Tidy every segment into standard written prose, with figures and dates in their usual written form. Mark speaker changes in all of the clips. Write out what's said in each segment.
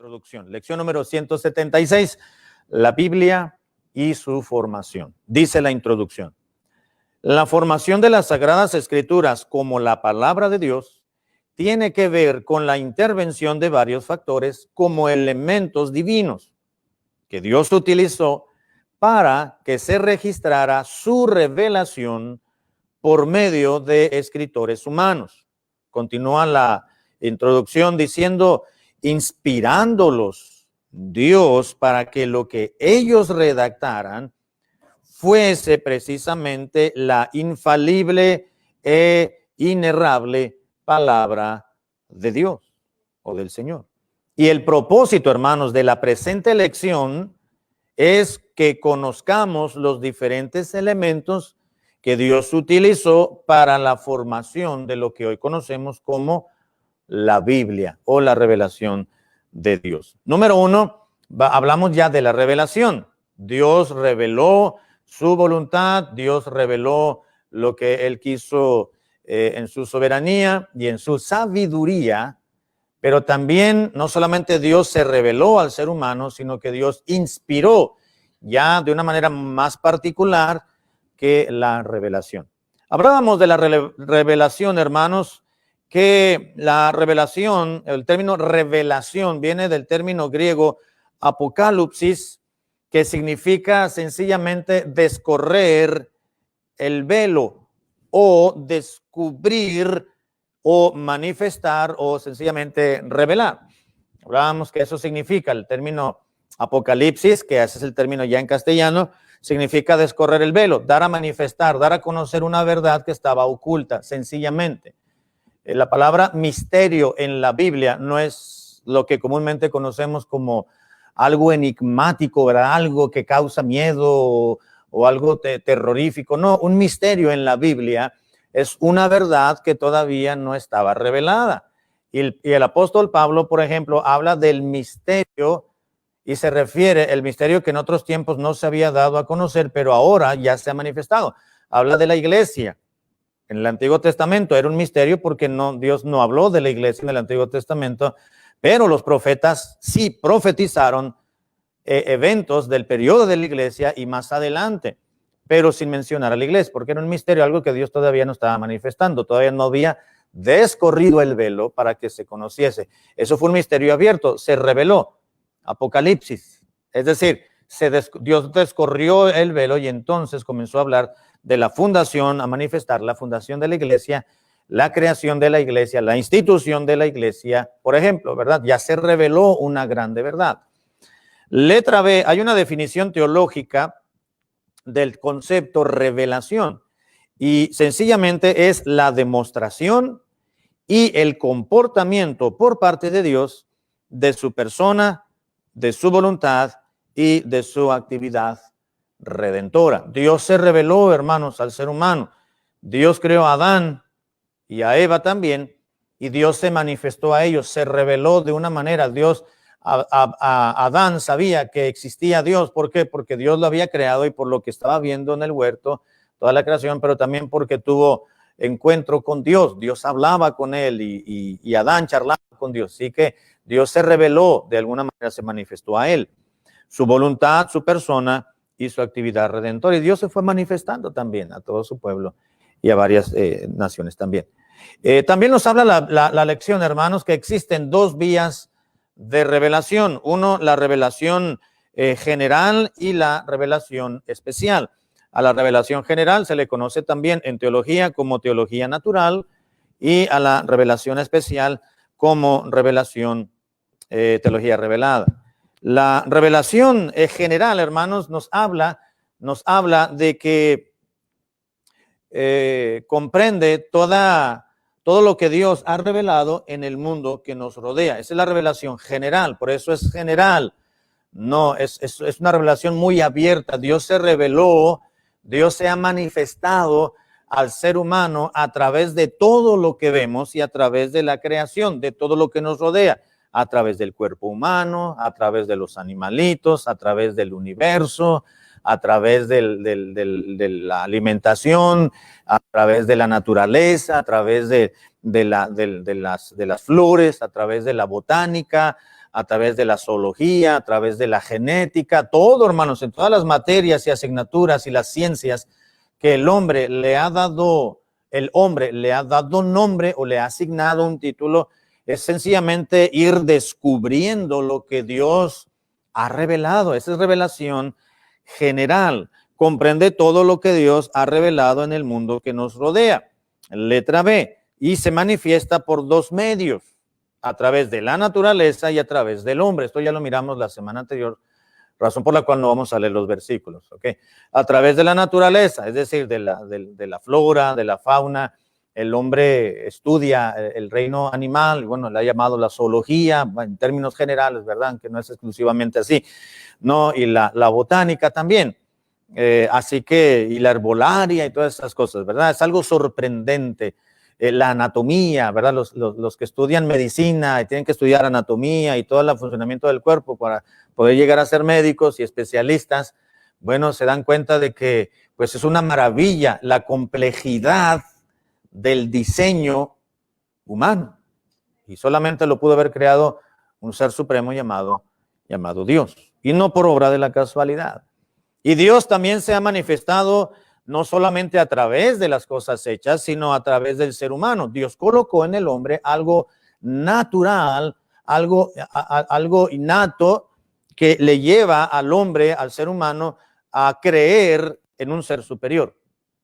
Speaker 1: introducción. Lección número 176, la Biblia y su formación. Dice la introducción: la formación de las Sagradas Escrituras como la palabra de Dios tiene que ver con la intervención de varios factores como elementos divinos que Dios utilizó para que se registrara su revelación por medio de escritores humanos. Continúa la introducción diciendo: inspirándolos Dios para que lo que ellos redactaran fuese precisamente la infalible e inerrable palabra de Dios o del Señor. Y el propósito, hermanos, de la presente lección es que conozcamos los diferentes elementos que Dios utilizó para la formación de lo que hoy conocemos como la Biblia o la revelación de Dios. Número uno, hablamos ya de la revelación. Dios reveló su voluntad, Dios reveló lo que Él quiso en su soberanía y en su sabiduría, pero también no solamente Dios se reveló al ser humano, sino que Dios inspiró ya de una manera más particular que la revelación. Hablábamos de la revelación, hermanos, que la revelación, el término revelación viene del término griego apocalipsis, que significa sencillamente descorrer el velo o descubrir o manifestar o sencillamente revelar. Hablábamos que eso significa el término apocalipsis, que ese es el término ya en castellano, significa descorrer el velo, dar a manifestar, dar a conocer una verdad que estaba oculta, sencillamente. La palabra misterio en la Biblia no es lo que comúnmente conocemos como algo enigmático, ¿verdad? Algo que causa miedo o algo terrorífico. No, un misterio en la Biblia es una verdad que todavía no estaba revelada. Y el apóstol Pablo, por ejemplo, habla del misterio y se refiere al misterio que en otros tiempos no se había dado a conocer, pero ahora ya se ha manifestado. Habla de la iglesia. En el Antiguo Testamento era un misterio porque Dios no habló de la iglesia en el Antiguo Testamento, pero los profetas sí profetizaron eventos del periodo de la iglesia y más adelante, pero sin mencionar a la iglesia, porque era un misterio, algo que Dios todavía no estaba manifestando, todavía no había descorrido el velo para que se conociese. Eso fue un misterio abierto, se reveló, Apocalipsis, es decir, Dios descorrió el velo y entonces comenzó a hablar de la fundación, a manifestar la fundación de la iglesia, la creación de la iglesia, la institución de la iglesia, por ejemplo, ¿verdad? Ya se reveló una grande verdad. Letra B, hay una definición teológica del concepto revelación y sencillamente es la demostración y el comportamiento por parte de Dios de su persona, de su voluntad y de su actividad redentora. Dios se reveló, hermanos, al ser humano. Dios creó a Adán y a Eva también, y Dios se manifestó a ellos, se reveló de una manera. Adán sabía que existía Dios. ¿Por qué? Porque Dios lo había creado y por lo que estaba viendo en el huerto, toda la creación, pero también porque tuvo encuentro con Dios. Dios hablaba con él y Adán charlaba con Dios. Así que Dios se reveló, de alguna manera se manifestó a él. Su voluntad, su persona y su actividad redentora. Y Dios se fue manifestando también a todo su pueblo y a varias naciones también. También nos habla la lección, hermanos, que existen dos vías de revelación. Uno, la revelación general y la revelación especial. A la revelación general se le conoce también en teología como teología natural y a la revelación especial como revelación teología revelada. La revelación general, hermanos, nos habla de que comprende todo lo que Dios ha revelado en el mundo que nos rodea. Esa es la revelación general, por eso es general. No, es una revelación muy abierta. Dios se reveló, Dios se ha manifestado al ser humano a través de todo lo que vemos y a través de la creación, de todo lo que nos rodea, a través del cuerpo humano, a través de los animalitos, a través del universo, a través de la alimentación, a través de la naturaleza, a través de las flores, a través de la botánica, a través de la zoología, a través de la genética, todo, hermanos, en todas las materias y asignaturas y las ciencias que el hombre le ha dado nombre o le ha asignado un título, es sencillamente ir descubriendo lo que Dios ha revelado. Esa es revelación general. Comprende todo lo que Dios ha revelado en el mundo que nos rodea. Letra B. Y se manifiesta por dos medios, a través de la naturaleza y a través del hombre. Esto ya lo miramos la semana anterior, razón por la cual no vamos a leer los versículos. ¿Okay? A través de la naturaleza, es decir, de la flora, de la fauna. El hombre estudia el reino animal, bueno, le ha llamado la zoología, en términos generales, ¿verdad? Que no es exclusivamente así, ¿no? Y la botánica también. Así que, y la herbolaria y todas esas cosas, ¿verdad? Es algo sorprendente. La anatomía, ¿verdad? Los que estudian medicina y tienen que estudiar anatomía y todo el funcionamiento del cuerpo para poder llegar a ser médicos y especialistas, bueno, se dan cuenta de que, pues, es una maravilla la complejidad del diseño humano, y solamente lo pudo haber creado un ser supremo llamado Dios, y no por obra de la casualidad. Y Dios también se ha manifestado no solamente a través de las cosas hechas, sino a través del ser humano. Dios colocó en el hombre algo natural, algo innato, que le lleva al hombre, al ser humano, a creer en un ser superior,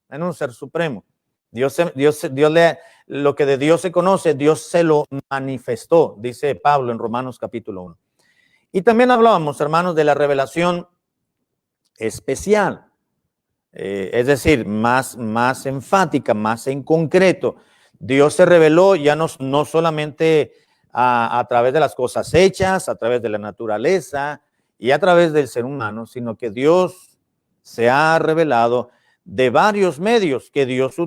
Speaker 1: en un ser supremo. Lo que de Dios se conoce, Dios se lo manifestó, dice Pablo en Romanos capítulo 1. Y también hablábamos, hermanos, de la revelación especial, es decir, más enfática, más en concreto. Dios se reveló ya no solamente a través de las cosas hechas, a través de la naturaleza y a través del ser humano, sino que Dios se ha revelado de varios medios que Dios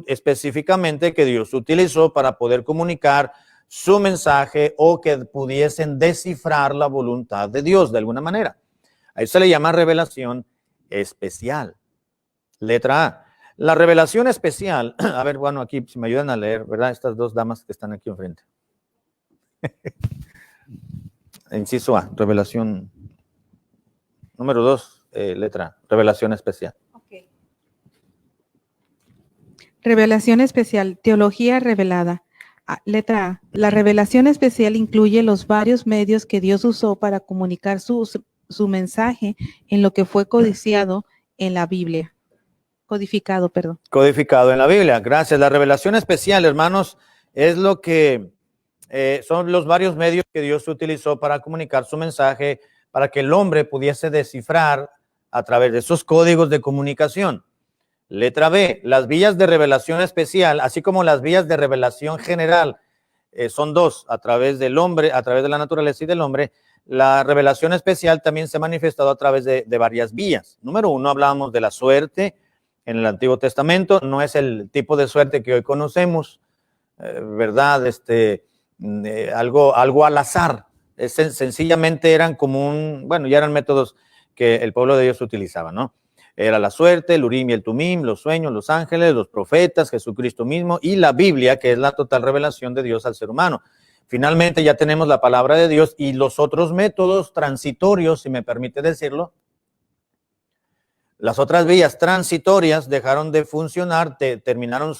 Speaker 1: utilizó para poder comunicar su mensaje o que pudiesen descifrar la voluntad de Dios de alguna manera. A eso se le llama revelación especial. Letra A. La revelación especial, a ver, bueno, aquí si me ayudan a leer, ¿verdad? Estas dos damas que están aquí enfrente. Inciso A, revelación. Número 2, letra A, revelación especial.
Speaker 2: Revelación especial, teología revelada. Letra A. La revelación especial incluye los varios medios que Dios usó para comunicar su mensaje en lo que fue codificado en la Biblia.
Speaker 1: Codificado en la Biblia, gracias. La revelación especial, hermanos, es lo que son los varios medios que Dios utilizó para comunicar su mensaje, para que el hombre pudiese descifrar a través de esos códigos de comunicación. Letra B, las vías de revelación especial, así como las vías de revelación general, son dos, a través del hombre, a través de la naturaleza y del hombre. La revelación especial también se ha manifestado a través de varias vías. Número 1, hablábamos de la suerte en el Antiguo Testamento. No es el tipo de suerte que hoy conocemos, ¿verdad? Algo al azar. Sencillamente eran ya eran métodos que el pueblo de Dios utilizaba, ¿no? Era la suerte, el Urim y el Tumim, los sueños, los ángeles, los profetas, Jesucristo mismo y la Biblia, que es la total revelación de Dios al ser humano. Finalmente ya tenemos la palabra de Dios y los otros métodos transitorios, si me permite decirlo. Las otras vías transitorias dejaron de funcionar, terminaron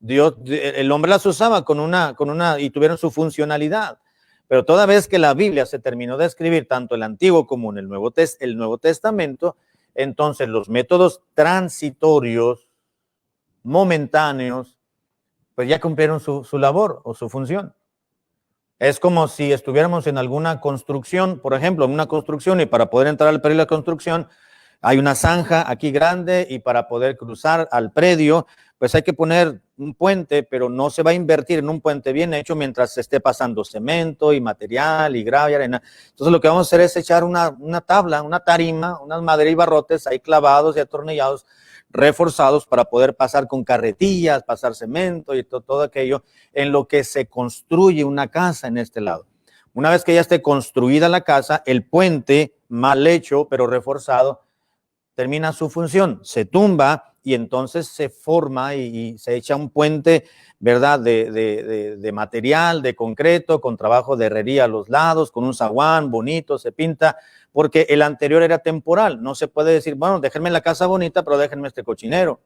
Speaker 1: el hombre las usaba y tuvieron su funcionalidad. Pero toda vez que la Biblia se terminó de escribir, tanto el Antiguo como en el Nuevo Testamento, entonces los métodos transitorios, momentáneos, pues ya cumplieron su labor o su función. Es como si estuviéramos en alguna construcción, por ejemplo, en una construcción, y para poder entrar al predio de la construcción hay una zanja aquí grande, y para poder cruzar al predio, pues hay que poner un puente, pero no se va a invertir en un puente bien hecho mientras se esté pasando cemento y material y grava y arena. Entonces lo que vamos a hacer es echar una tabla, una tarima, unas maderas y barrotes ahí clavados y atornillados, reforzados para poder pasar con carretillas, pasar cemento y todo aquello en lo que se construye una casa en este lado. Una vez que ya esté construida la casa, el puente mal hecho pero reforzado termina su función, se tumba y entonces se forma y se echa un puente, ¿verdad? De material, de concreto, con trabajo de herrería a los lados, con un zaguán bonito, se pinta, porque el anterior era temporal. No se puede decir, bueno, déjenme la casa bonita, pero déjenme este cochinero,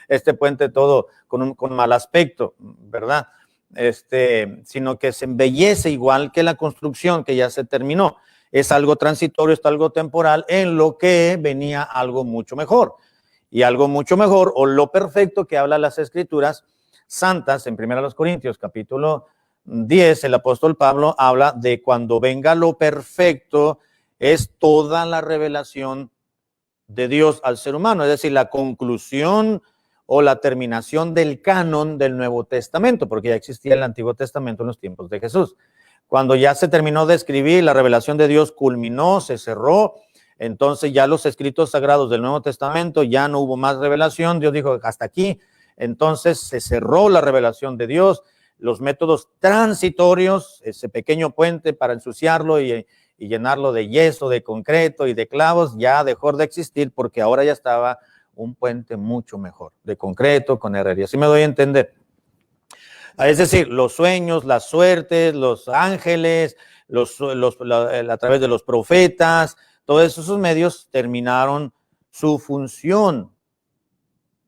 Speaker 1: este puente todo con mal aspecto, ¿verdad? Sino que se embellece igual que la construcción que ya se terminó. Es algo transitorio, es algo temporal, en lo que venía algo mucho mejor. Y algo mucho mejor, o lo perfecto que habla las Escrituras santas, en 1 Corintios capítulo 10, el apóstol Pablo habla de cuando venga lo perfecto, es toda la revelación de Dios al ser humano, es decir, la conclusión o la terminación del canon del Nuevo Testamento, porque ya existía el Antiguo Testamento en los tiempos de Jesús. Cuando ya se terminó de escribir, la revelación de Dios culminó, se cerró, entonces ya los escritos sagrados del Nuevo Testamento, ya no hubo más revelación, Dios dijo hasta aquí, entonces se cerró la revelación de Dios, los métodos transitorios, ese pequeño puente para ensuciarlo y llenarlo de yeso, de concreto y de clavos, ya dejó de existir porque ahora ya estaba un puente mucho mejor, de concreto, con herrería. ¿Sí me doy a entender? Es decir, los sueños, las suertes, los ángeles, a través de los profetas, todos esos medios terminaron su función,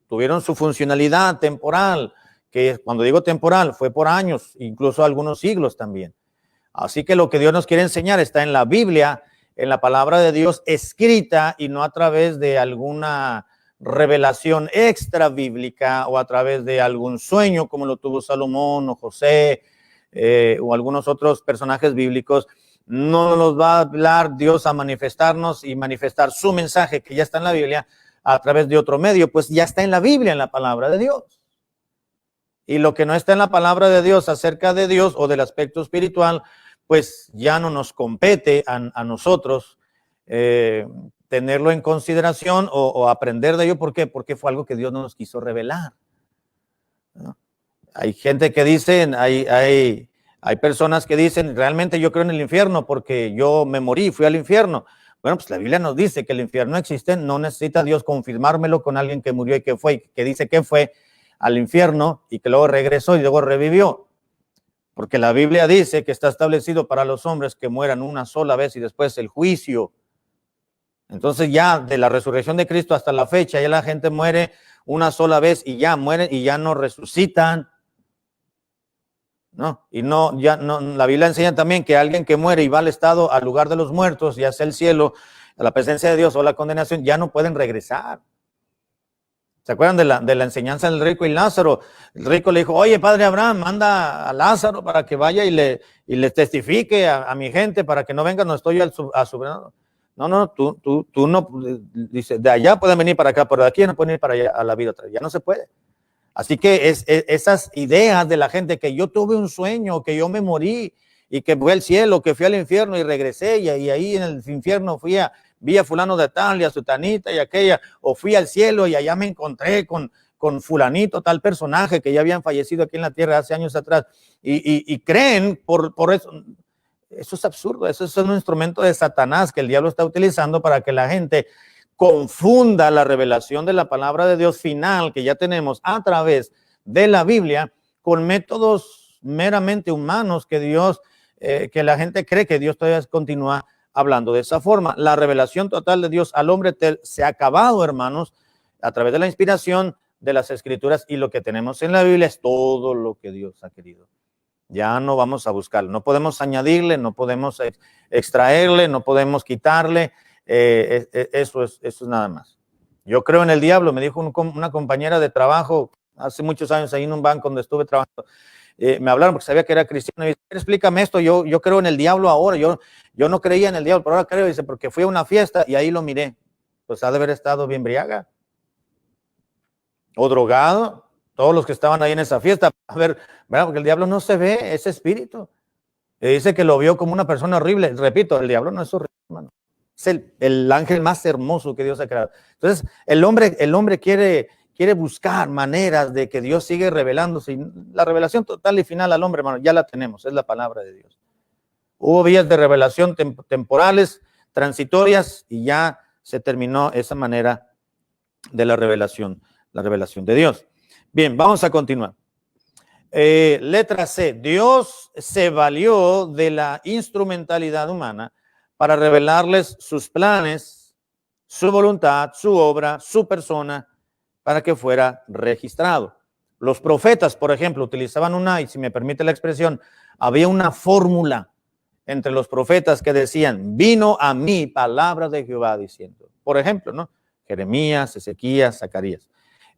Speaker 1: tuvieron su funcionalidad temporal, que cuando digo temporal fue por años, incluso algunos siglos también. Así que lo que Dios nos quiere enseñar está en la Biblia, en la palabra de Dios escrita y no a través de alguna revelación extra bíblica o a través de algún sueño como lo tuvo Salomón o José o algunos otros personajes bíblicos. No nos va a hablar Dios a manifestarnos y manifestar su mensaje que ya está en la Biblia a través de otro medio, pues ya está en la Biblia, en la palabra de Dios. Y lo que no está en la palabra de Dios acerca de Dios o del aspecto espiritual, pues ya no nos compete a nosotros tenerlo en consideración o aprender de ello. ¿Por qué? Porque fue algo que Dios no nos quiso revelar, ¿no? Hay gente que dicen, hay personas que dicen, realmente yo creo en el infierno porque yo me morí, fui al infierno. Bueno, pues la Biblia nos dice que el infierno existe, no necesita Dios confirmármelo con alguien que murió y que fue, que dice que fue al infierno y que luego regresó y luego revivió. Porque la Biblia dice que está establecido para los hombres que mueran una sola vez y después el juicio. Entonces ya de la resurrección de Cristo hasta la fecha, ya la gente muere una sola vez y ya mueren y ya no resucitan. No, y no, ya no, la Biblia enseña también que alguien que muere y va al estado, al lugar de los muertos, ya sea el cielo, a la presencia de Dios o la condenación, ya no pueden regresar. ¿Se acuerdan de la enseñanza del rico y Lázaro? El rico le dijo, oye, padre Abraham, manda a Lázaro para que vaya y le testifique a mi gente para que no venga, no estoy a su. No, tú no, dice, de allá pueden venir para acá, pero de aquí no pueden ir para allá a la vida otra, ya no se puede. Así que esas ideas de la gente que yo tuve un sueño, que yo me morí y que fui al cielo, que fui al infierno y regresé y ahí en el infierno vi a fulano de tal y a sutanita y aquella, o fui al cielo y allá me encontré con fulanito, tal personaje que ya habían fallecido aquí en la tierra hace años atrás y creen por eso. Eso es absurdo, eso es un instrumento de Satanás que el diablo está utilizando para que la gente confunda la revelación de la palabra de Dios final que ya tenemos a través de la Biblia con métodos meramente humanos que que la gente cree que Dios todavía continúa hablando de esa forma. La revelación total de Dios al hombre se ha acabado, hermanos, a través de la inspiración de las Escrituras, y lo que tenemos en la Biblia es todo lo que Dios ha querido. Ya no vamos a buscarlo, no podemos añadirle, no podemos extraerle, no podemos quitarle. Eso es nada más. Yo creo en el diablo, me dijo una compañera de trabajo hace muchos años ahí en un banco donde estuve trabajando. Me hablaron porque sabía que era cristiano y dice, explícame esto, yo creo en el diablo ahora, yo no creía en el diablo, pero ahora creo, dice, porque fui a una fiesta y ahí lo miré. Pues ha de haber estado bien briaga o drogado, todos los que estaban ahí en esa fiesta. A ver, ¿verdad? Porque el diablo no se ve, es espíritu. Y dice que lo vio como una persona horrible. Repito, el diablo no es horrible, hermano. Es el ángel más hermoso que Dios ha creado. Entonces, el hombre quiere buscar maneras de que Dios sigue revelándose. Y la revelación total y final al hombre, hermano, ya la tenemos, es la palabra de Dios. Hubo vías de revelación temporales, transitorias, y ya se terminó esa manera de la revelación la revelación de Dios. Bien, vamos a continuar. Letra C. Dios se valió de la instrumentalidad humana para revelarles sus planes, su voluntad, su obra, su persona, para que fuera registrado. Los profetas, por ejemplo, utilizaban y si me permite la expresión, había una fórmula entre los profetas que decían, vino a mí palabra de Jehová diciendo. Por ejemplo, ¿no? Jeremías, Ezequías, Zacarías.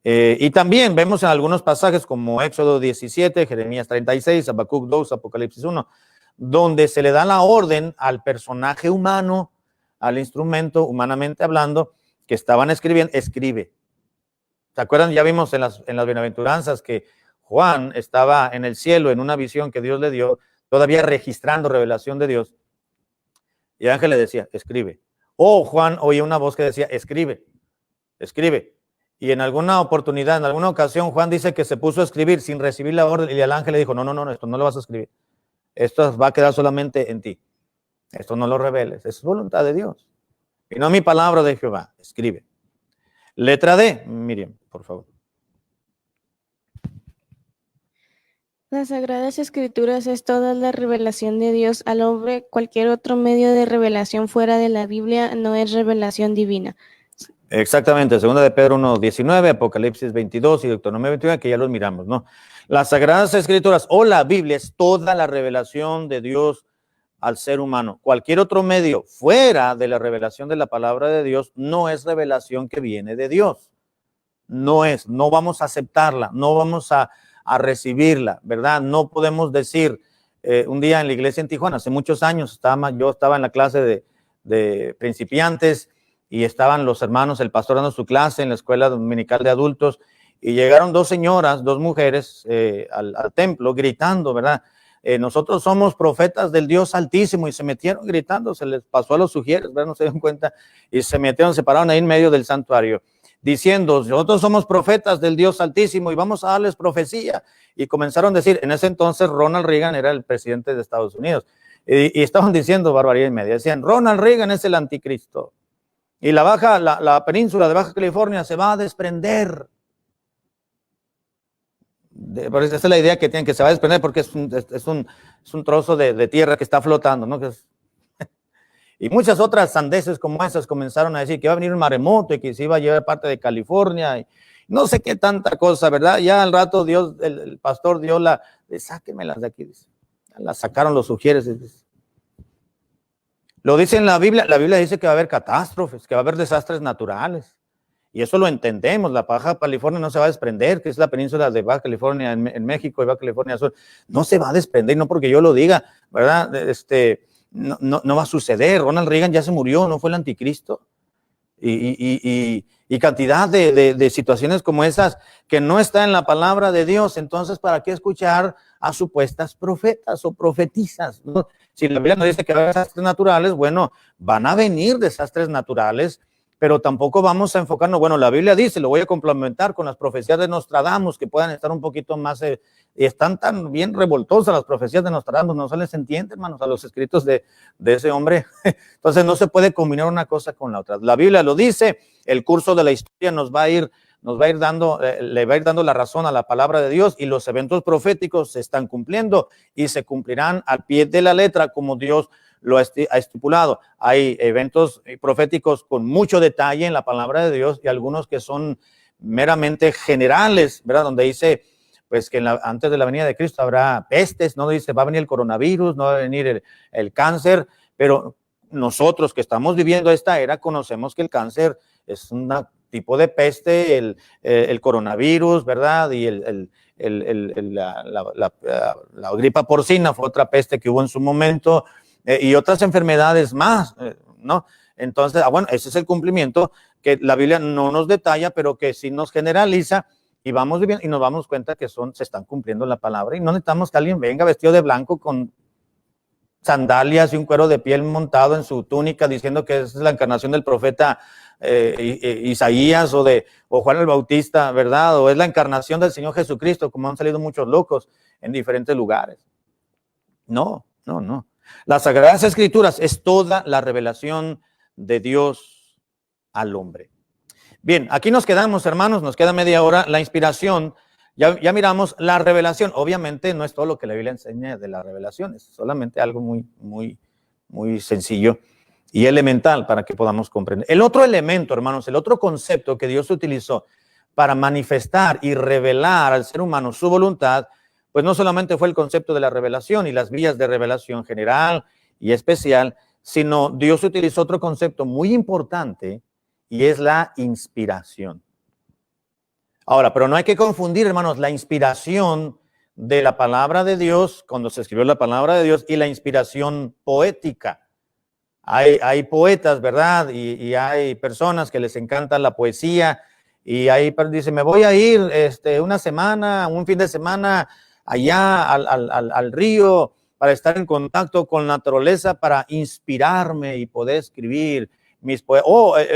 Speaker 1: Y también vemos en algunos pasajes como Éxodo 17, Jeremías 36, Habacuc 2, Apocalipsis 1, donde se le da la orden al personaje humano, al instrumento, humanamente hablando, que estaban escribiendo, escribe. ¿Se acuerdan? Ya vimos en las bienaventuranzas que Juan estaba en el cielo en una visión que Dios le dio, todavía registrando revelación de Dios. Y el ángel le decía, escribe. O Juan oía una voz que decía, escribe, escribe. Y en alguna oportunidad, en alguna ocasión, Juan dice que se puso a escribir sin recibir la orden y el ángel le dijo, no, esto no lo vas a escribir. Esto va a quedar solamente en ti. Esto no lo reveles. Es voluntad de Dios. Y no mi palabra de Jehová. Escribe. Letra D, Miriam, por favor.
Speaker 3: Las Sagradas Escrituras es toda la revelación de Dios al hombre. Cualquier otro medio de revelación fuera de la Biblia no es revelación divina.
Speaker 1: Exactamente, 2 de Pedro 1:19, Apocalipsis 22 y Deuteronomio 21, que ya los miramos, ¿no? Las Sagradas Escrituras o la Biblia es toda la revelación de Dios al ser humano. Cualquier otro medio fuera de la revelación de la palabra de Dios no es revelación que viene de Dios. No vamos a aceptarla, no vamos a recibirla, ¿verdad? No podemos decir, un día en la iglesia en Tijuana, hace muchos años, yo estaba en la clase de principiantes y estaban los hermanos, el pastor dando su clase en la escuela dominical de adultos y llegaron dos señoras, dos mujeres al templo gritando, ¿verdad? Nosotros somos profetas del Dios Altísimo y se metieron gritando, se les pasó a los sugieres, ¿verdad? No se dieron cuenta y se pararon ahí en medio del santuario diciendo, nosotros somos profetas del Dios Altísimo y vamos a darles profecía. Y comenzaron a decir, en ese entonces Ronald Reagan era el presidente de Estados Unidos y estaban diciendo barbaridad y media, decían, Ronald Reagan es el anticristo. Y la península de Baja California se va a desprender. Esa es la idea que tienen, que se va a desprender porque es un trozo de tierra que está flotando, ¿no? Y muchas otras sandeces como esas comenzaron a decir que iba a venir un maremoto y que se iba a llevar parte de California y no sé qué tanta cosa, ¿verdad? Ya al rato Dios, el pastor dio sáquenmelas de aquí, dice. Las sacaron los sugieres. Lo dice en la Biblia dice que va a haber catástrofes, que va a haber desastres naturales. Y eso lo entendemos, la Baja California no se va a desprender, que es la península de Baja California en México y Baja California Sur, no se va a desprender, no porque yo lo diga, ¿verdad? No va a suceder. Ronald Reagan ya se murió, no fue el anticristo. Y cantidad de situaciones como esas que no está en la palabra de Dios. Entonces, ¿para qué escuchar a supuestas profetas o profetizas, ¿no? Si la Biblia nos dice que va a haber desastres naturales, bueno, van a venir desastres naturales, pero tampoco vamos a enfocarnos, bueno, la Biblia dice, lo voy a complementar con las profecías de Nostradamus, que puedan estar un poquito más, y están tan bien revoltosas las profecías de Nostradamus, no se les entiende, hermanos, a los escritos de ese hombre. Entonces no se puede combinar una cosa con la otra. La Biblia lo dice, el curso de la historia nos va a ir dando, le va a ir dando la razón a la palabra de Dios, y los eventos proféticos se están cumpliendo y se cumplirán al pie de la letra como Dios lo ha estipulado. Hay eventos proféticos con mucho detalle en la palabra de Dios y algunos que son meramente generales, ¿verdad? Donde dice, pues, que antes de la venida de Cristo habrá pestes, no dice va a venir el coronavirus, no va a venir el cáncer, pero nosotros que estamos viviendo esta era conocemos que el cáncer es un tipo de peste, el coronavirus, ¿verdad? Y la gripa porcina fue otra peste que hubo en su momento, y otras enfermedades más, ¿no? Entonces, bueno, ese es el cumplimiento que la Biblia no nos detalla, pero que sí nos generaliza, y vamos viviendo y nos damos cuenta que se están cumpliendo la palabra, y no necesitamos que alguien venga vestido de blanco con sandalias y un cuero de piel montado en su túnica diciendo que es la encarnación del profeta Isaías o Juan el Bautista, ¿verdad? O es la encarnación del Señor Jesucristo, como han salido muchos locos en diferentes lugares. No. Las Sagradas Escrituras es toda la revelación de Dios al hombre. Bien, aquí nos quedamos, hermanos, nos queda media hora. La inspiración, ya miramos la revelación. Obviamente no es todo lo que la Biblia enseña de la revelación, es solamente algo muy sencillo y elemental para que podamos comprender. El otro elemento, hermanos, el otro concepto que Dios utilizó para manifestar y revelar al ser humano su voluntad, pues no solamente fue el concepto de la revelación y las vías de revelación general y especial, sino Dios utilizó otro concepto muy importante y es la inspiración. Ahora, pero no hay que confundir, hermanos, la inspiración de la palabra de Dios, cuando se escribió la palabra de Dios, y la inspiración poética. Hay poetas, ¿verdad? Y hay personas que les encanta la poesía, y ahí dice, me voy a ir una semana, un fin de semana allá al río para estar en contacto con la naturaleza, para inspirarme y poder escribir mis poemas.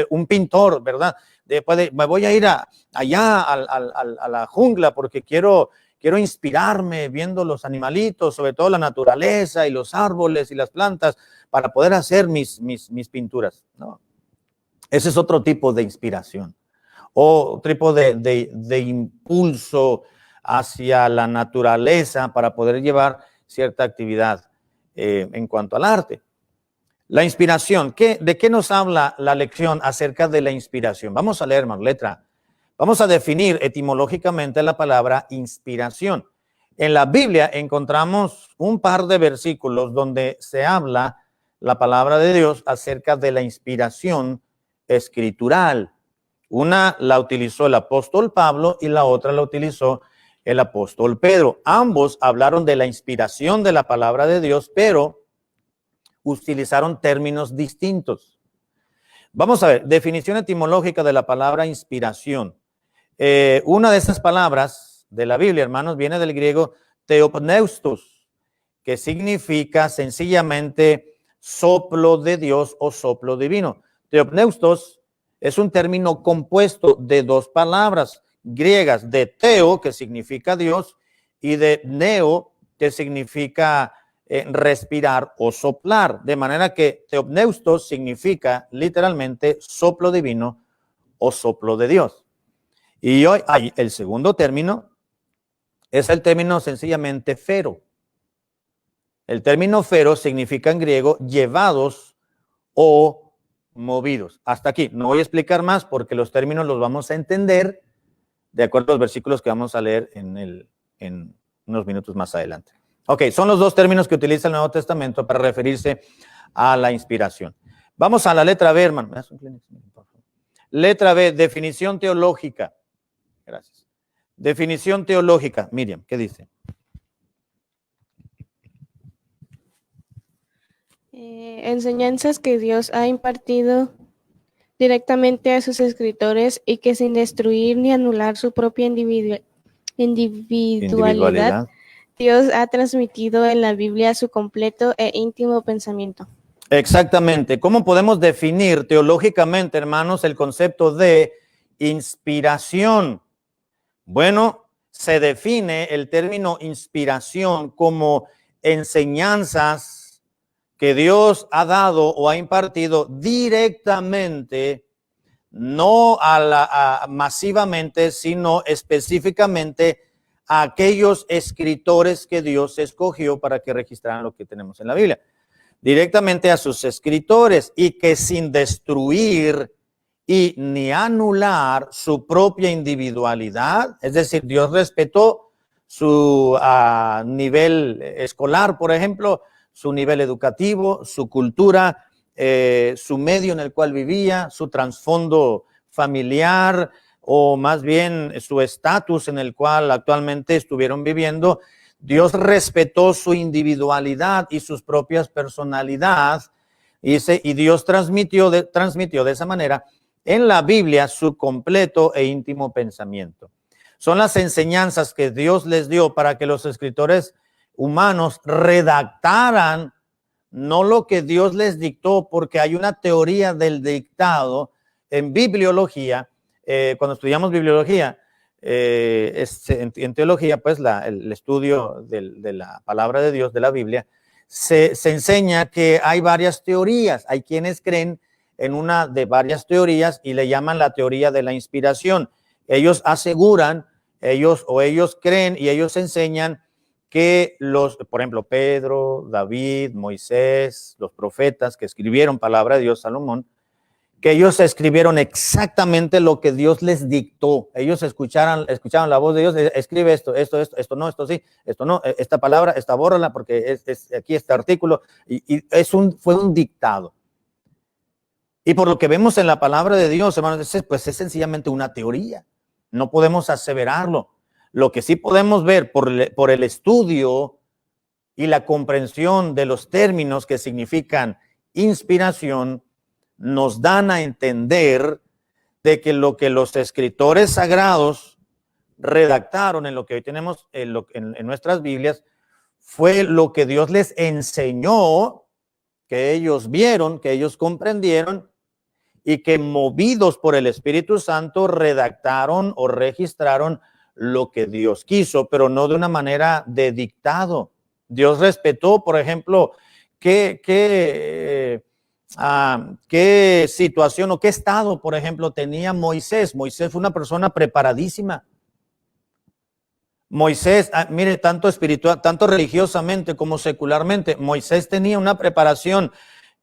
Speaker 1: Un pintor, ¿verdad? Me voy a ir allá a la jungla porque quiero inspirarme viendo los animalitos, sobre todo la naturaleza y los árboles y las plantas, para poder hacer mis pinturas, ¿no? Ese es otro tipo de inspiración. O tipo de impulso hacia la naturaleza para poder llevar cierta actividad en cuanto al arte. La inspiración, ¿de qué nos habla la lección acerca de la inspiración? Vamos a leer, hermano, letra A. Vamos a definir etimológicamente la palabra inspiración. En la Biblia encontramos un par de versículos donde se habla la palabra de Dios acerca de la inspiración escritural. Una la utilizó el apóstol Pablo y la otra la utilizó el apóstol Pedro. Ambos hablaron de la inspiración de la palabra de Dios, pero utilizaron términos distintos. Vamos a ver, definición etimológica de la palabra inspiración. Una de esas palabras de la Biblia, hermanos, viene del griego theopneustos, que significa sencillamente soplo de Dios o soplo divino. Theopneustos es un término compuesto de dos palabras griegas, de theo, que significa Dios, y de neo, que significa respirar o soplar, de manera que theopneustos significa literalmente soplo divino o soplo de Dios. Y hoy hay el segundo término, es el término sencillamente fero. El término fero significa en griego llevados o movidos. Hasta aquí, no voy a explicar más porque los términos los vamos a entender de acuerdo a los versículos que vamos a leer en unos minutos más adelante. Ok, son los dos términos que utiliza el Nuevo Testamento para referirse a la inspiración. Vamos a la letra B, hermano. Letra B, definición teológica. Gracias. Definición teológica. Miriam, ¿qué dice?
Speaker 3: Enseñanzas que Dios ha impartido directamente a sus escritores y que sin destruir ni anular su propia individualidad, Dios ha transmitido en la Biblia su completo e íntimo pensamiento.
Speaker 1: Exactamente. ¿Cómo podemos definir teológicamente, hermanos, el concepto de inspiración? Bueno, se define el término inspiración como enseñanzas que Dios ha dado o ha impartido directamente, no masivamente, sino específicamente a aquellos escritores que Dios escogió para que registraran lo que tenemos en la Biblia. Directamente a sus escritores, y que sin destruir y ni anular su propia individualidad, es decir, Dios respetó su nivel escolar, por ejemplo, su nivel educativo, su cultura, su medio en el cual vivía, su trasfondo familiar, o más bien su estatus en el cual actualmente estuvieron viviendo. Dios respetó su individualidad y sus propias personalidades, y Dios transmitió de esa manera en la Biblia su completo e íntimo pensamiento. Son las enseñanzas que Dios les dio para que los escritores humanos redactaran no lo que Dios les dictó, porque hay una teoría del dictado en bibliología. Cuando estudiamos bibliología, en teología, pues el estudio de la palabra de Dios, de la Biblia, se enseña que hay varias teorías. Hay quienes creen en una de varias teorías y le llaman la teoría de la inspiración. Ellos aseguran, ellos creen y ellos enseñan que por ejemplo, Pedro, David, Moisés, los profetas que escribieron palabra de Dios, Salomón, que ellos escribieron exactamente lo que Dios les dictó. Ellos escucharon la voz de Dios, escribe esto no, esto sí, esto no, esta palabra, esta bórrala porque aquí este artículo, y fue un dictado. Y por lo que vemos en la palabra de Dios, hermanos, pues es sencillamente una teoría. No podemos aseverarlo. Lo que sí podemos ver por el estudio y la comprensión de los términos que significan inspiración, nos dan a entender de que lo que los escritores sagrados redactaron en lo que hoy tenemos en nuestras Biblias fue lo que Dios les enseñó, que ellos vieron, que ellos comprendieron y que movidos por el Espíritu Santo redactaron o registraron lo que Dios quiso, pero no de una manera de dictado. Dios respetó, por ejemplo, qué situación o qué estado, por ejemplo, tenía Moisés. Moisés fue una persona preparadísima. Moisés, mire, tanto espiritual, tanto religiosamente como secularmente, Moisés tenía una preparación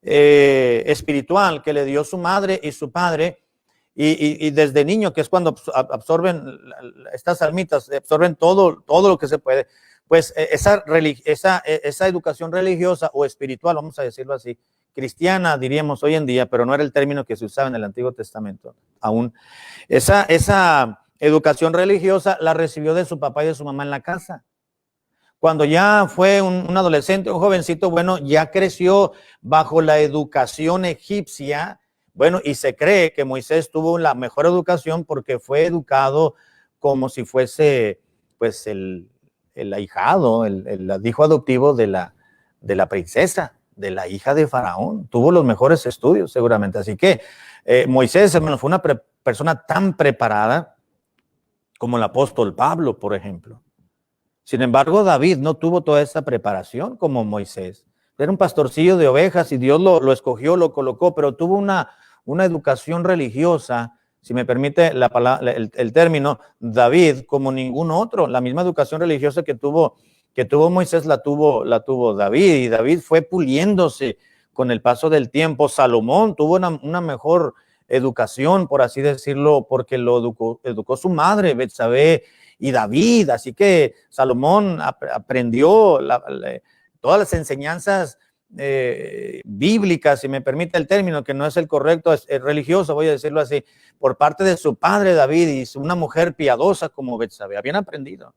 Speaker 1: espiritual que le dio su madre y su padre, y desde niño, que es cuando absorben estas almitas, absorben todo lo que se puede, pues esa educación religiosa o espiritual, vamos a decirlo así, cristiana, diríamos hoy en día, pero no era el término que se usaba en el Antiguo Testamento aún. Esa educación religiosa la recibió de su papá y de su mamá en la casa. Cuando ya fue un adolescente, un jovencito, bueno, ya creció bajo la educación egipcia, bueno, y se cree que Moisés tuvo la mejor educación porque fue educado como si fuese, pues, el ahijado, el hijo adoptivo de la princesa, de la hija de Faraón. Tuvo los mejores estudios, seguramente. Así que Moisés, hermano, fue una persona tan preparada como el apóstol Pablo, por ejemplo. Sin embargo, David no tuvo toda esa preparación como Moisés. Era un pastorcillo de ovejas y Dios lo escogió, lo colocó, pero tuvo una educación religiosa, si me permite el término, David, como ningún otro. La misma educación religiosa que tuvo Moisés la tuvo David, y David fue puliéndose con el paso del tiempo. Salomón tuvo una mejor educación, por así decirlo, porque lo educó su madre, Betsabé, y David. Así que Salomón aprendió todas las enseñanzas bíblicas, si me permite el término, que no es el correcto, es religioso, voy a decirlo así, por parte de su padre David, y una mujer piadosa como Betsabé. Habían aprendido.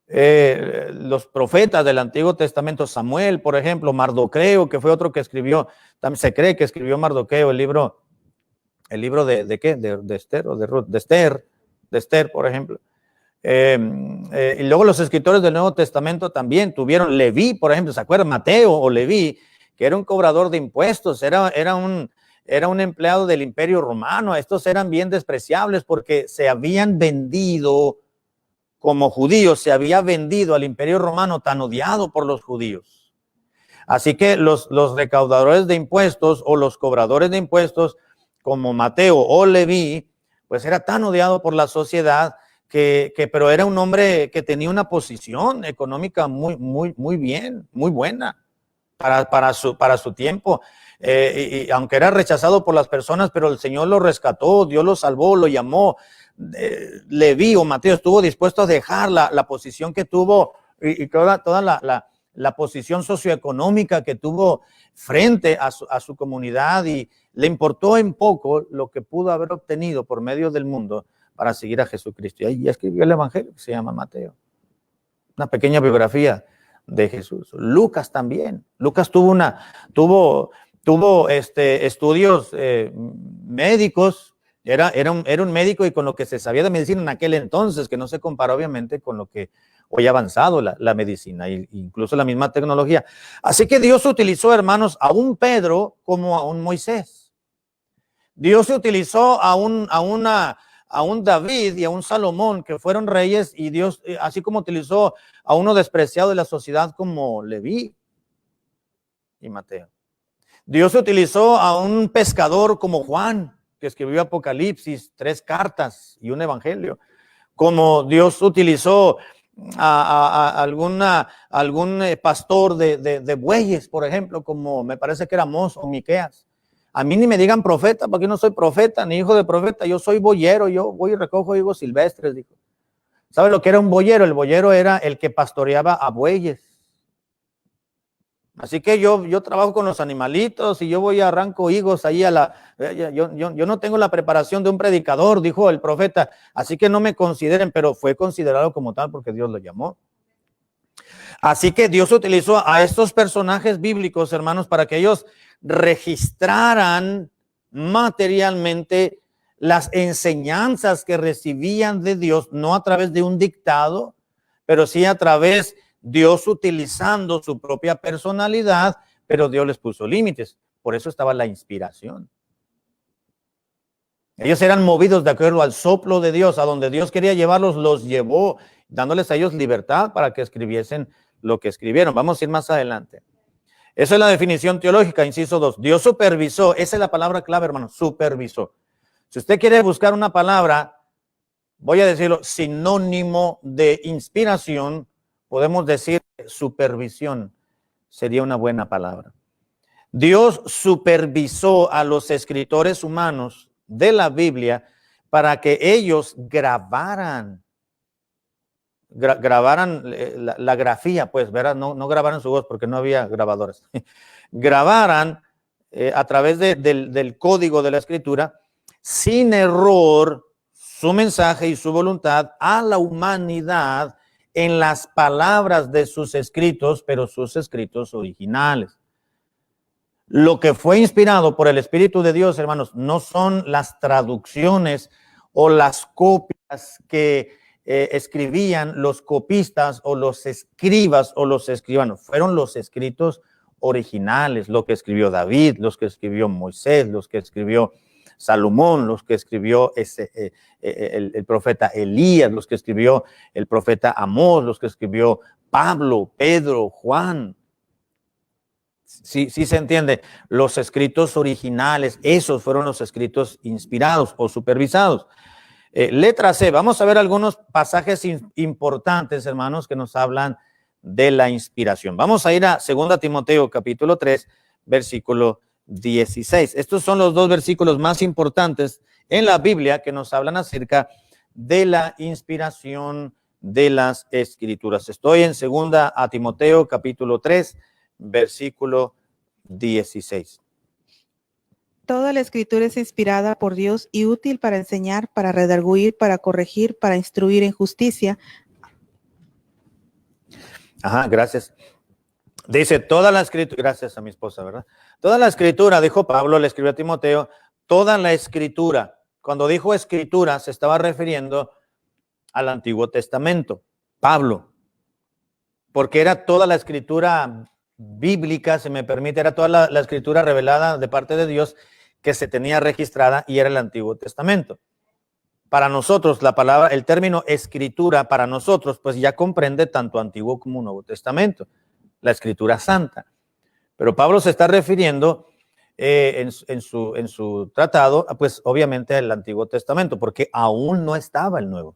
Speaker 1: Los profetas del Antiguo Testamento, Samuel, por ejemplo, Mardoqueo, que fue otro que escribió, también se cree que escribió Mardoqueo el libro de ¿qué? De Esther o de Ruth, de Esther, por ejemplo. Y luego los escritores del Nuevo Testamento también tuvieron. Leví, por ejemplo, ¿se acuerdan? Mateo o Leví, que era un cobrador de impuestos, era un empleado del Imperio Romano. Estos eran bien despreciables porque se habían vendido como judíos, se había vendido al Imperio Romano, tan odiado por los judíos. Así que los recaudadores de impuestos o los cobradores de impuestos, como Mateo o Leví, pues era tan odiado por la sociedad pero era un hombre que tenía una posición económica muy bien, muy buena para su tiempo. Y aunque era rechazado por las personas, pero el Señor lo rescató, Dios lo salvó, lo llamó. Leví o Mateo estuvo dispuesto a dejar la posición que tuvo y toda la posición socioeconómica que tuvo frente a su comunidad, y le importó en poco lo que pudo haber obtenido por medio del mundo para seguir a Jesucristo. Y ahí escribió el evangelio que se llama Mateo. Una pequeña biografía de Jesús. Lucas también. Lucas tuvo estudios médicos. Era un médico, y con lo que se sabía de medicina en aquel entonces, que no se compara obviamente con lo que hoy ha avanzado la medicina e incluso la misma tecnología. Así que Dios utilizó, hermanos, a un Pedro como a un Moisés. Dios utilizó a un David y a un Salomón, que fueron reyes, y Dios, así como utilizó a uno despreciado de la sociedad como Leví y Mateo. Dios utilizó a un pescador como Juan, que escribió Apocalipsis, 3 cartas y un evangelio. Como Dios utilizó a algún pastor de bueyes, por ejemplo, como me parece que era Amós o Miqueas. A mí ni me digan profeta, porque yo no soy profeta ni hijo de profeta, yo soy boyero, yo voy y recojo higos silvestres, dijo. ¿Sabe lo que era un boyero? El boyero era el que pastoreaba a bueyes. Así que yo trabajo con los animalitos y yo voy y arranco higos ahí yo no tengo la preparación de un predicador, dijo el profeta, así que no me consideren, pero fue considerado como tal porque Dios lo llamó. Así que Dios utilizó a estos personajes bíblicos, hermanos, para que ellos registraran materialmente las enseñanzas que recibían de Dios, no a través de un dictado, pero sí a través de Dios utilizando su propia personalidad, pero Dios les puso límites. Por eso estaba la inspiración. Ellos eran movidos de acuerdo al soplo de Dios, a donde Dios quería llevarlos, los llevó, dándoles a ellos libertad para que escribiesen lo que escribieron. Vamos a ir más adelante. Esa es la definición teológica, inciso 2. Dios supervisó, esa es la palabra clave, hermano, supervisó. Si usted quiere buscar una palabra, voy a decirlo, sinónimo de inspiración, podemos decir supervisión, sería una buena palabra. Dios supervisó a los escritores humanos de la Biblia para que ellos grabaran la grafía, pues, ¿verdad? No grabaran su voz porque no había grabadores. Grabaran a través del código de la escritura, sin error, su mensaje y su voluntad a la humanidad en las palabras de sus escritos, pero sus escritos originales. Lo que fue inspirado por el Espíritu de Dios, hermanos, no son las traducciones o las copias que escribían los copistas o los escribas o los escribanos. Fueron los escritos originales, lo que escribió David, los que escribió Moisés, los que escribió Salomón, los que escribió el profeta Elías, los que escribió el profeta Amós, los que escribió Pablo, Pedro, Juan. Sí se entiende. Los escritos originales, esos fueron los escritos inspirados o supervisados. Letra C, vamos a ver algunos pasajes importantes, hermanos, que nos hablan de la inspiración. Vamos a ir a 2 Timoteo capítulo 3, versículo 16. Estos son los dos versículos más importantes en la Biblia que nos hablan acerca de la inspiración de las Escrituras. Estoy en 2 Timoteo capítulo 3, versículo 16.
Speaker 2: Toda la escritura es inspirada por Dios y útil para enseñar, para redarguir, para corregir, para instruir en justicia.
Speaker 1: Ajá, gracias. Dice, toda la escritura, gracias a mi esposa, ¿verdad? Toda la escritura, dijo Pablo, le escribió a Timoteo, toda la escritura. Cuando dijo escritura, se estaba refiriendo al Antiguo Testamento. Pablo, porque era toda la escritura bíblica, se me permite, era toda la escritura revelada de parte de Dios que se tenía registrada y era el Antiguo Testamento. Para nosotros, la palabra, el término escritura, para nosotros, pues ya comprende tanto Antiguo como Nuevo Testamento, la escritura santa. Pero Pablo se está refiriendo en su tratado, pues obviamente al Antiguo Testamento, porque aún no estaba el Nuevo.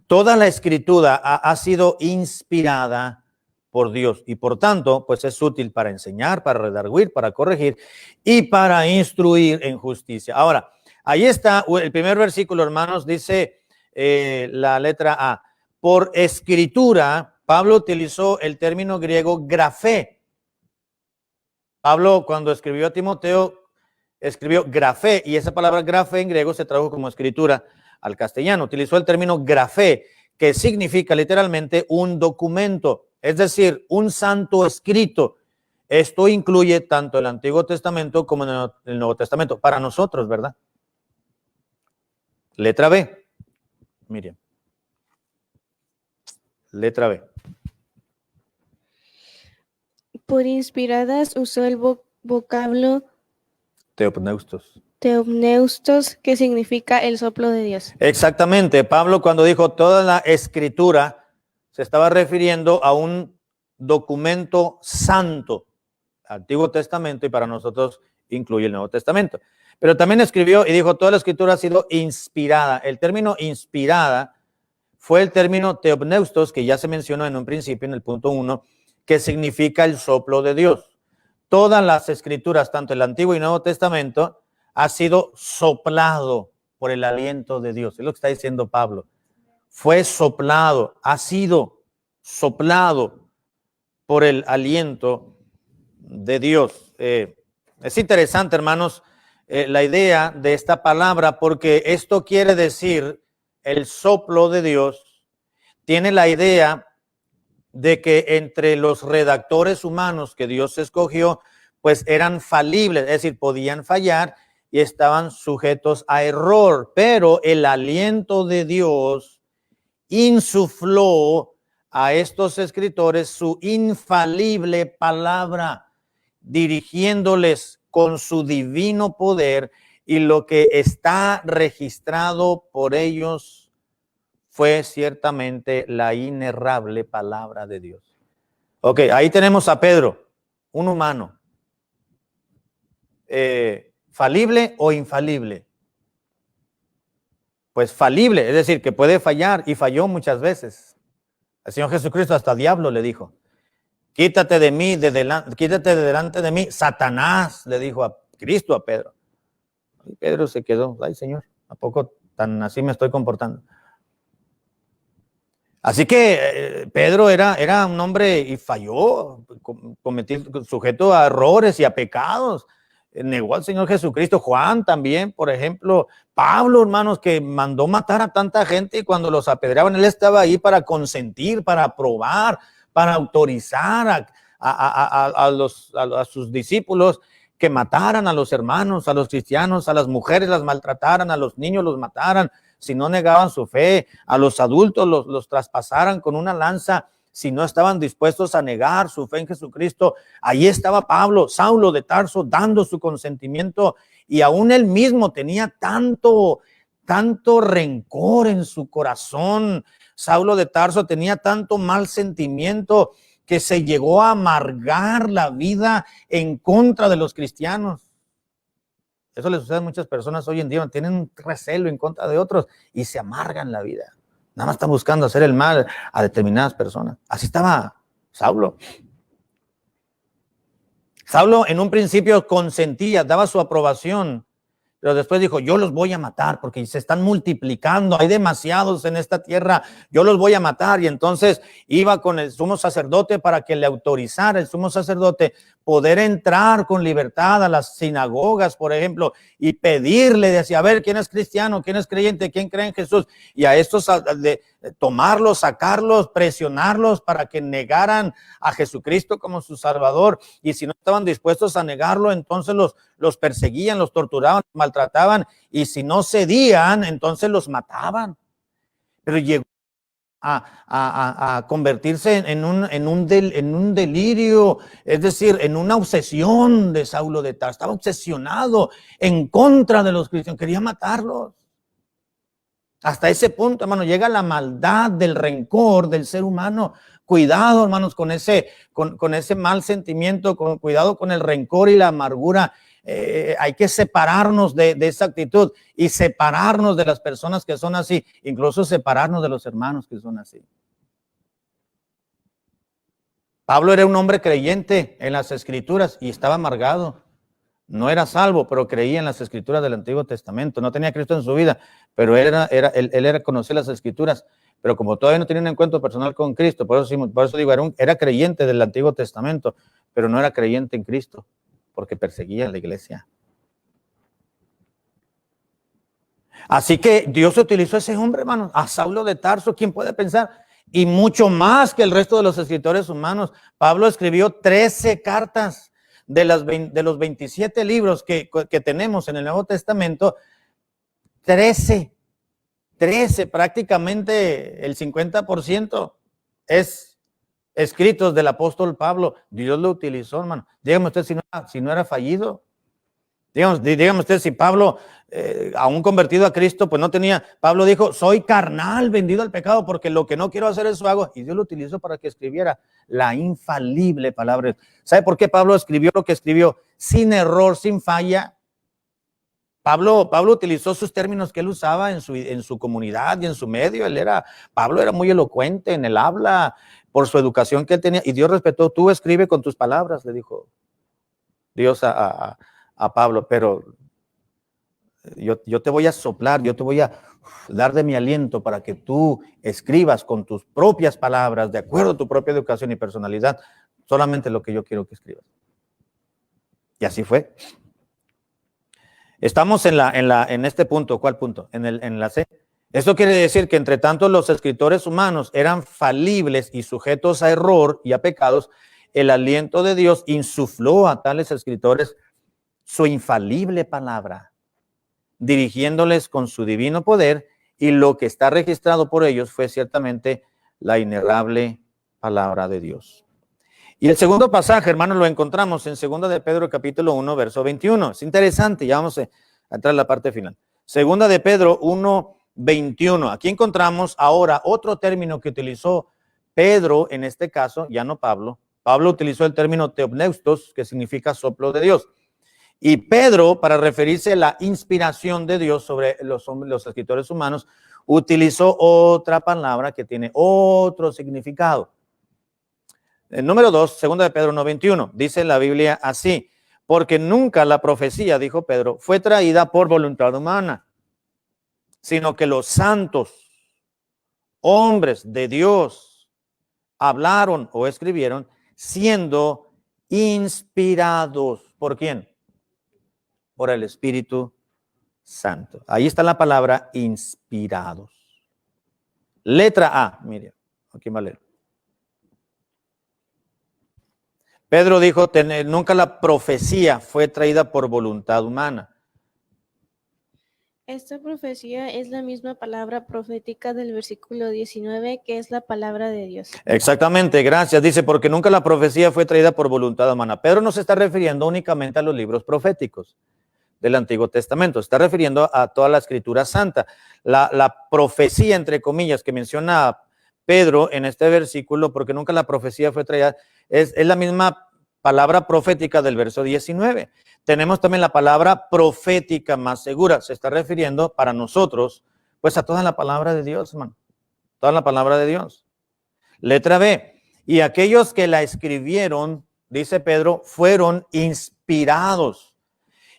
Speaker 1: Toda la escritura ha sido inspirada por Dios y por tanto, pues es útil para enseñar, para redarguir, para corregir y para instruir en justicia. Ahora, ahí está el primer versículo, hermanos, dice la letra A. Por escritura, Pablo utilizó el término griego grafé. Pablo, cuando escribió a Timoteo, escribió grafé, y esa palabra grafé en griego se tradujo como escritura al castellano. Utilizó el término grafé, que significa literalmente un documento, es decir, un santo escrito. Esto incluye tanto el Antiguo Testamento como el Nuevo Testamento, para nosotros, ¿verdad? Letra B. Miriam. Letra B.
Speaker 3: Por inspiradas usó el vocablo teopneustos, que significa el soplo de Dios.
Speaker 1: Exactamente. Pablo, cuando dijo toda la escritura, se estaba refiriendo a un documento santo. Antiguo Testamento y para nosotros incluye el Nuevo Testamento. Pero también escribió y dijo, toda la escritura ha sido inspirada. El término inspirada fue el término theopneustos, que ya se mencionó en un principio, en el punto 1, que significa el soplo de Dios. Todas las escrituras, tanto el Antiguo y Nuevo Testamento, ha sido soplado por el aliento de Dios. Es lo que está diciendo Pablo. Fue soplado, ha sido soplado por el aliento de Dios. Es interesante, hermanos, la idea de esta palabra, porque esto quiere decir el soplo de Dios. Tiene la idea de que entre los redactores humanos que Dios escogió, pues eran falibles, es decir, podían fallar y estaban sujetos a error, pero el aliento de Dios insufló a estos escritores su infalible palabra, dirigiéndoles con su divino poder, y lo que está registrado por ellos fue ciertamente la inerrable palabra de Dios. Ok, ahí tenemos a Pedro, un humano. ¿Falible o infalible? Pues falible, es decir, que puede fallar, y falló muchas veces. El Señor Jesucristo hasta diablo le dijo, quítate de mí, quítate de delante de mí, Satanás, le dijo a Cristo a Pedro. Y Pedro se quedó, ay Señor, ¿a poco tan así me estoy comportando? Así que Pedro era un hombre y falló, sujeto a errores y a pecados. Negó al Señor Jesucristo. Juan también, por ejemplo. Pablo, hermanos, que mandó matar a tanta gente, y cuando los apedreaban, él estaba ahí para consentir, para aprobar, para autorizar a sus discípulos que mataran a los hermanos, a los cristianos, a las mujeres las maltrataran, a los niños los mataran si no negaban su fe, a los adultos los traspasaran con una lanza si no estaban dispuestos a negar su fe en Jesucristo. Ahí estaba Pablo, Saulo de Tarso, dando su consentimiento, y aún él mismo tenía tanto rencor en su corazón. Saulo de Tarso tenía tanto mal sentimiento que se llegó a amargar la vida en contra de los cristianos. Eso le sucede a muchas personas hoy en día, tienen un recelo en contra de otros y se amargan la vida. Nada más están buscando hacer el mal a determinadas personas. Así estaba Saulo. Saulo en un principio consentía, daba su aprobación, pero después dijo, yo los voy a matar porque se están multiplicando, hay demasiados en esta tierra, yo los voy a matar. Y entonces iba con el sumo sacerdote para que le autorizara el sumo sacerdote poder entrar con libertad a las sinagogas, por ejemplo, y pedirle, decía, a ver, ¿quién es cristiano? ¿Quién es creyente? ¿Quién cree en Jesús? Y a estos tomarlos, sacarlos, presionarlos para que negaran a Jesucristo como su Salvador. Y si no estaban dispuestos a negarlo, entonces los perseguían, los torturaban, maltrataban, y si no cedían, entonces los mataban. Pero llegó a convertirse en un delirio, es decir, en una obsesión de Saulo de Tarso. Estaba obsesionado en contra de los cristianos, quería matarlos. Hasta ese punto, hermano, llega la maldad del rencor del ser humano. Cuidado, hermanos, con ese mal sentimiento, cuidado con el rencor y la amargura. Hay que separarnos de esa actitud y separarnos de las personas que son así, incluso separarnos de los hermanos que son así. Pablo era un hombre creyente en las Escrituras y estaba amargado. No era salvo, pero creía en las Escrituras del Antiguo Testamento. No tenía a Cristo en su vida, pero él era conocer las Escrituras. Pero como todavía no tenía un encuentro personal con Cristo, por eso digo, era creyente del Antiguo Testamento, pero no era creyente en Cristo, porque perseguía a la iglesia. Así que Dios utilizó a ese hombre, hermano, a Saulo de Tarso. ¿Quién puede pensar? Y mucho más que el resto de los escritores humanos. Pablo escribió 13 cartas. De los 27 libros que tenemos en el Nuevo Testamento, 13, prácticamente el 50% es escritos del apóstol Pablo. Dios lo utilizó, hermano. Dígame usted si no era fallido. Dígame usted, si Pablo, aún convertido a Cristo, pues no tenía, Pablo dijo, soy carnal, vendido al pecado, porque lo que no quiero hacer eso hago, y Dios lo utilizó para que escribiera la infalible palabra. ¿Sabe por qué Pablo escribió lo que escribió? Sin error, sin falla. Pablo utilizó sus términos que él usaba en su comunidad y en su medio. Pablo era muy elocuente en el habla por su educación que él tenía, y Dios respetó, tú escribe con tus palabras, le dijo Dios a Pablo, pero yo te voy a soplar, yo te voy a dar de mi aliento para que tú escribas con tus propias palabras, de acuerdo a tu propia educación y personalidad, solamente lo que yo quiero que escribas. Y así fue. Estamos en este punto. ¿Cuál punto? En la C. Esto quiere decir que entre tanto los escritores humanos eran falibles y sujetos a error y a pecados, el aliento de Dios insufló a tales escritores su infalible palabra, dirigiéndoles con su divino poder, y lo que está registrado por ellos fue ciertamente la inerrable palabra de Dios. Y el segundo pasaje, hermanos, lo encontramos en 2 de Pedro capítulo 1, verso 21. Es interesante, ya vamos a entrar a la parte final. 2 de Pedro 1, 21. Aquí encontramos ahora otro término que utilizó Pedro, en este caso, ya no Pablo. Pablo utilizó el término theopneustos, que significa soplo de Dios. Y Pedro, para referirse a la inspiración de Dios sobre los escritores humanos, utilizó otra palabra que tiene otro significado. El número 2, 2 de Pedro 1:21, dice la Biblia así: porque nunca la profecía, dijo Pedro, fue traída por voluntad humana, sino que los santos, hombres de Dios, hablaron o escribieron siendo inspirados. ¿Por quién? Por el Espíritu Santo. Ahí está la palabra inspirados. Letra A, mire, aquí va a leer. Pedro dijo, nunca la profecía fue traída por voluntad humana.
Speaker 3: Esta profecía es la misma palabra profética del versículo 19, que es la palabra de Dios.
Speaker 1: Exactamente, gracias. Dice, porque nunca la profecía fue traída por voluntad humana. Pedro no se está refiriendo únicamente a los libros proféticos del Antiguo Testamento, se está refiriendo a toda la Escritura Santa. La profecía, entre comillas, que menciona Pedro en este versículo, porque nunca la profecía fue traída, es la misma palabra profética del verso 19. Tenemos también la palabra profética más segura, se está refiriendo para nosotros, pues a toda la palabra de Dios, hermano, toda la palabra de Dios. Letra B, y aquellos que la escribieron, dice Pedro, fueron inspirados.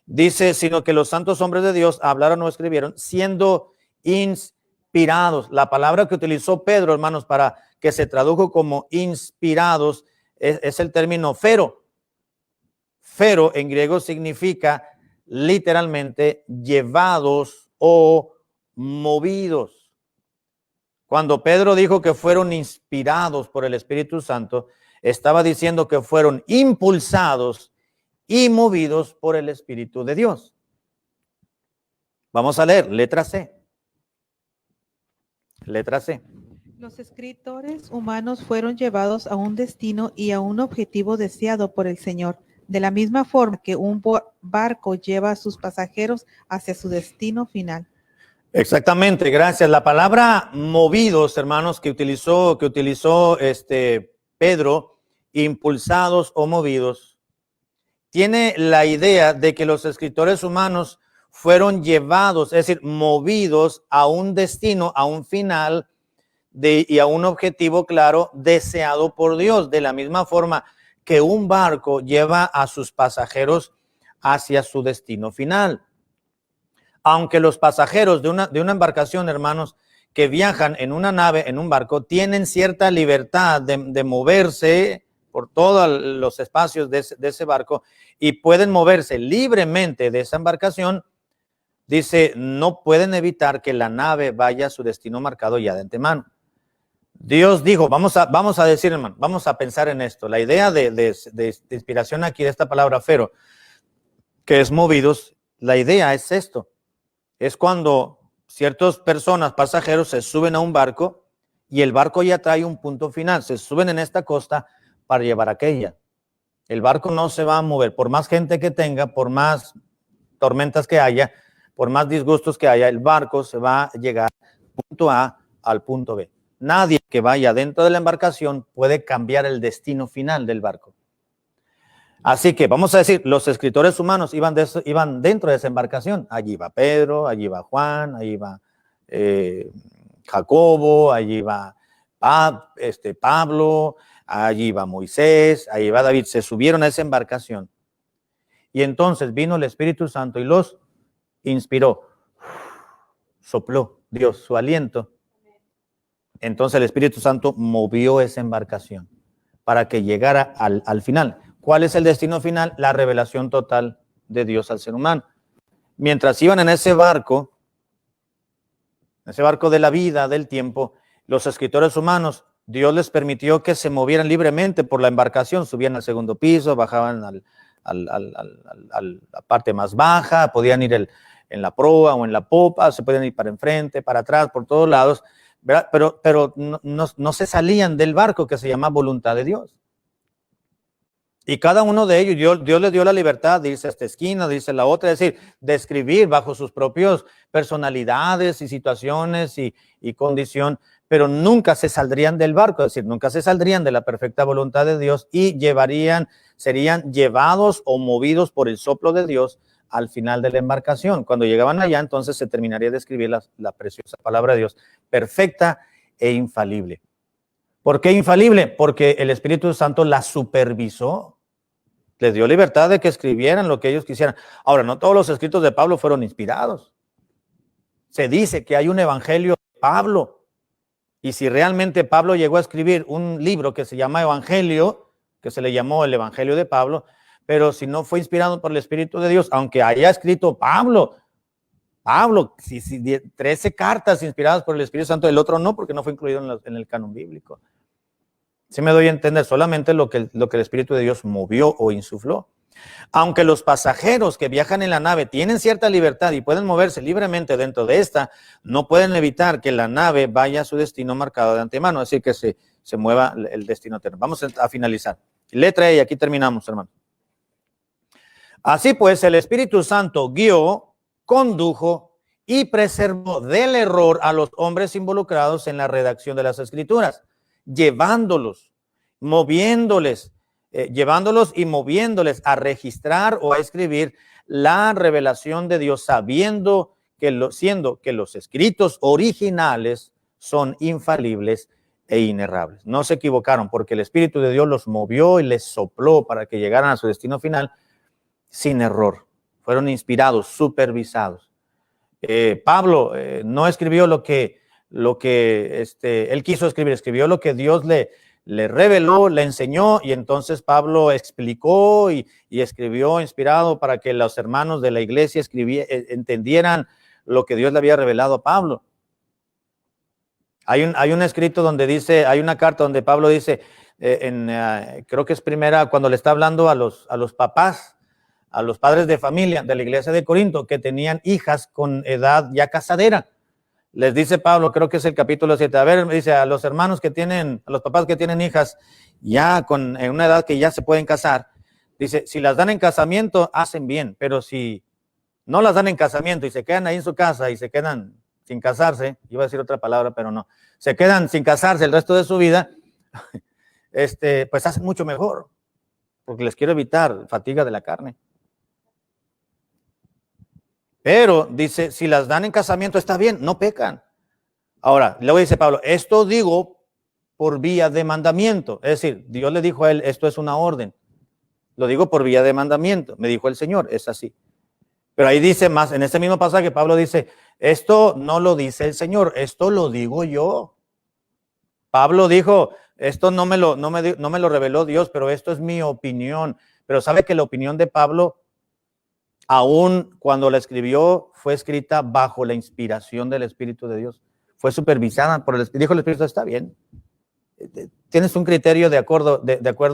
Speaker 1: Dice, sino que los santos hombres de Dios hablaron o escribieron siendo inspirados. La palabra que utilizó Pedro, hermanos, para que se tradujo como inspirados, es el término fero. Fero en griego significa literalmente llevados o movidos. Cuando Pedro dijo que fueron inspirados por el Espíritu Santo, estaba diciendo que fueron impulsados y movidos por el Espíritu de Dios. Vamos a leer, letra C. Letra C.
Speaker 2: Los escritores humanos fueron llevados a un destino y a un objetivo deseado por el Señor, de la misma forma que un barco lleva a sus pasajeros hacia su destino final.
Speaker 1: Exactamente, gracias. La palabra movidos, hermanos, que utilizó Pedro, impulsados o movidos, tiene la idea de que los escritores humanos fueron llevados, es decir, movidos a un destino, a un final y a un objetivo claro deseado por Dios, de la misma forma que un barco lleva a sus pasajeros hacia su destino final. Aunque los pasajeros de una embarcación, hermanos, que viajan en una nave, en un barco, tienen cierta libertad de moverse por todos los espacios de ese barco y pueden moverse libremente de esa embarcación, dice, no pueden evitar que la nave vaya a su destino marcado ya de antemano. Dios dijo, vamos a decir, hermano, vamos a pensar en esto. La idea de inspiración aquí de esta palabra fero, que es movidos, la idea es esto. Es cuando ciertas personas, pasajeros, se suben a un barco y el barco ya trae un punto final. Se suben en esta costa para llevar a aquella. El barco no se va a mover. Por más gente que tenga, por más tormentas que haya, por más disgustos que haya, el barco se va a llegar punto A al punto B. Nadie que vaya dentro de la embarcación puede cambiar el destino final del barco. Así que vamos a decir, los escritores humanos iban dentro de esa embarcación. Allí va Pedro, allí va Juan, allí va Jacobo, allí va Pablo, allí va Moisés, allí va David. Se subieron a esa embarcación. Y entonces vino el Espíritu Santo y los inspiró. Sopló Dios su aliento. Entonces el Espíritu Santo movió esa embarcación para que llegara al final. ¿Cuál es el destino final? La revelación total de Dios al ser humano. Mientras iban en ese barco de la vida, del tiempo, los escritores humanos, Dios les permitió que se movieran libremente por la embarcación, subían al segundo piso, bajaban a la parte más baja, podían ir en la proa o en la popa, se podían ir para enfrente, para atrás, por todos lados, ¿verdad? Pero no se salían del barco que se llama voluntad de Dios. Y cada uno de ellos, Dios les dio la libertad de irse a esta esquina, de irse a la otra, es decir, de escribir bajo sus propias personalidades y situaciones y condición, pero nunca se saldrían del barco, es decir, nunca se saldrían de la perfecta voluntad de Dios y serían llevados o movidos por el soplo de Dios al final de la embarcación. Cuando llegaban allá, entonces se terminaría de escribir la preciosa palabra de Dios, perfecta e infalible. ¿Por qué infalible? Porque el Espíritu Santo la supervisó, les dio libertad de que escribieran lo que ellos quisieran. Ahora, no todos los escritos de Pablo fueron inspirados. Se dice que hay un evangelio de Pablo, y si realmente Pablo llegó a escribir un libro que se llama Evangelio, que se le llamó el Evangelio de Pablo, pero si no fue inspirado por el Espíritu de Dios, aunque haya escrito Pablo, 13 cartas inspiradas por el Espíritu Santo, el otro no, porque no fue incluido en el canon bíblico. Si me doy a entender, solamente lo que el Espíritu de Dios movió o insufló. Aunque los pasajeros que viajan en la nave tienen cierta libertad y pueden moverse libremente dentro de esta, no pueden evitar que la nave vaya a su destino marcado de antemano, es decir, que se mueva el destino eterno. Vamos a finalizar. Letra E, y aquí terminamos, hermano. Así pues, el Espíritu Santo guió, condujo y preservó del error a los hombres involucrados en la redacción de las Escrituras, llevándolos y moviéndoles a registrar o a escribir la revelación de Dios, siendo que los escritos originales son infalibles e inerrables. No se equivocaron, porque el Espíritu de Dios los movió y les sopló para que llegaran a su destino final sin error. Fueron inspirados, supervisados. Pablo no escribió lo que él quiso escribir, escribió lo que Dios le reveló, le enseñó, y entonces Pablo explicó y escribió inspirado para que los hermanos de la iglesia entendieran lo que Dios le había revelado a Pablo. Hay un escrito donde dice, hay una carta donde Pablo dice, creo que es primera, cuando le está hablando a los papás, a los padres de familia de la iglesia de Corinto, que tenían hijas con edad ya casadera. Les dice Pablo, creo que es el capítulo 7, a ver, dice a los hermanos a los papás que tienen hijas ya en una edad que ya se pueden casar, dice, si las dan en casamiento, hacen bien, pero si no las dan en casamiento y se quedan ahí en su casa y se quedan sin casarse, iba a decir otra palabra, pero no, se quedan sin casarse el resto de su vida, pues hacen mucho mejor, porque les quiero evitar fatiga de la carne. Pero dice, si las dan en casamiento está bien, no pecan. Ahora, luego dice Pablo, esto digo por vía de mandamiento. Es decir, Dios le dijo a él, esto es una orden. Lo digo por vía de mandamiento. Me dijo el Señor, es así. Pero ahí dice más, en este mismo pasaje, Pablo dice, esto no lo dice el Señor, esto lo digo yo. Pablo dijo, esto no me lo reveló Dios, pero esto es mi opinión. Pero sabe que la opinión de Pablo, aún cuando la escribió, fue escrita bajo la inspiración del Espíritu de Dios. Fue supervisada por el Espíritu. Dijo el Espíritu, está bien. Tienes un criterio de acuerdo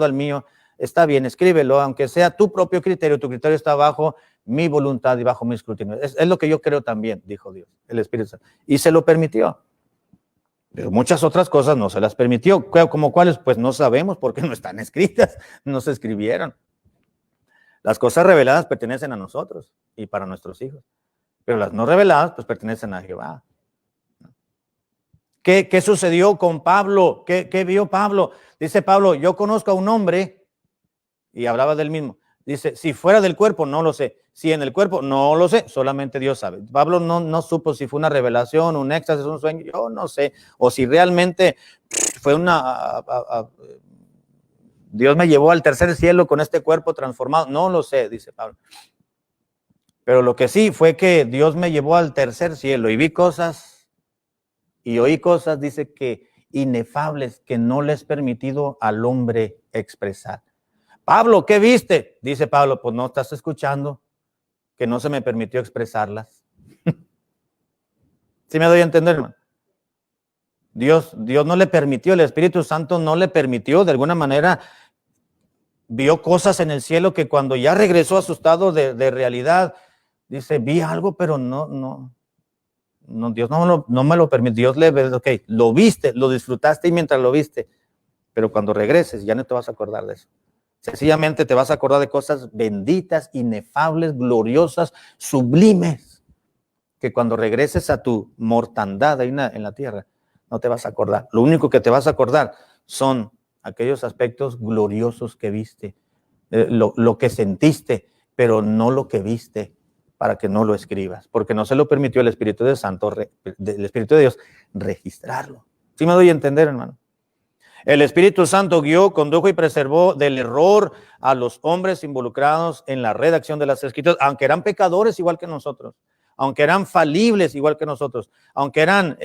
Speaker 1: al mío. Está bien, escríbelo, aunque sea tu propio criterio. Tu criterio está bajo mi voluntad y bajo mi escrutinio. Es lo que yo creo también, dijo Dios, el Espíritu Santo. Y se lo permitió. Pero muchas otras cosas no se las permitió. ¿Como cuáles? Pues no sabemos porque no están escritas, no se escribieron. Las cosas reveladas pertenecen a nosotros y para nuestros hijos, pero las no reveladas pues pertenecen a Jehová. ¿Qué sucedió con Pablo? ¿Qué vio Pablo? Dice Pablo, yo conozco a un hombre, y hablaba del mismo. Dice, si fuera del cuerpo, no lo sé. Si en el cuerpo, no lo sé. Solamente Dios sabe. Pablo no supo si fue una revelación, un éxtasis, un sueño. Yo no sé. O si realmente fue Dios me llevó al tercer cielo con este cuerpo transformado. No lo sé, dice Pablo. Pero lo que sí fue que Dios me llevó al tercer cielo y vi cosas y oí cosas, dice que inefables, que no le es permitido al hombre expresar. Pablo, ¿qué viste? Dice Pablo, pues no estás escuchando, que no se me permitió expresarlas. ¿Sí me doy a entender, hermano? Dios no le permitió, el Espíritu Santo no le permitió, de alguna manera, vio cosas en el cielo que cuando ya regresó a su estado de realidad, dice, vi algo, pero no, Dios no me lo permitió. Dios le ve, ok, lo viste, lo disfrutaste y mientras lo viste, pero cuando regreses ya no te vas a acordar de eso. Sencillamente te vas a acordar de cosas benditas, inefables, gloriosas, sublimes, que cuando regreses a tu mortandad ahí en la tierra, no te vas a acordar. Lo único que te vas a acordar son aquellos aspectos gloriosos que viste, lo que sentiste, pero no lo que viste, para que no lo escribas, porque no se lo permitió el Espíritu de el Espíritu de Dios registrarlo. ¿Sí me doy a entender, hermano? El Espíritu Santo guió, condujo y preservó del error a los hombres involucrados en la redacción de las Escrituras, aunque eran pecadores igual que nosotros, aunque eran falibles igual que nosotros, aunque eran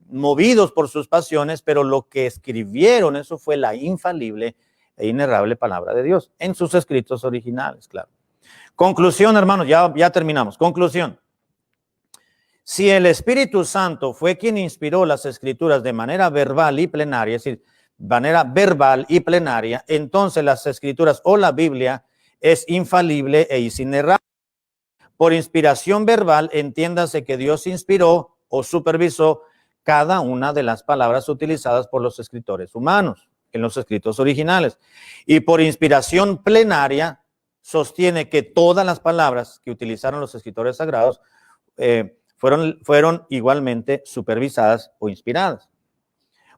Speaker 1: movidos por sus pasiones, pero lo que escribieron, eso fue la infalible e inerrable palabra de Dios en sus escritos originales, claro. Conclusión, hermanos, ya terminamos. Conclusión. Si el Espíritu Santo fue quien inspiró las Escrituras de manera verbal y plenaria, es decir, manera verbal y plenaria, entonces las Escrituras o la Biblia es infalible e inerrable. Por inspiración verbal, entiéndase que Dios inspiró o supervisó cada una de las palabras utilizadas por los escritores humanos en los escritos originales. Y por inspiración plenaria, sostiene que todas las palabras que utilizaron los escritores sagrados fueron igualmente supervisadas o inspiradas.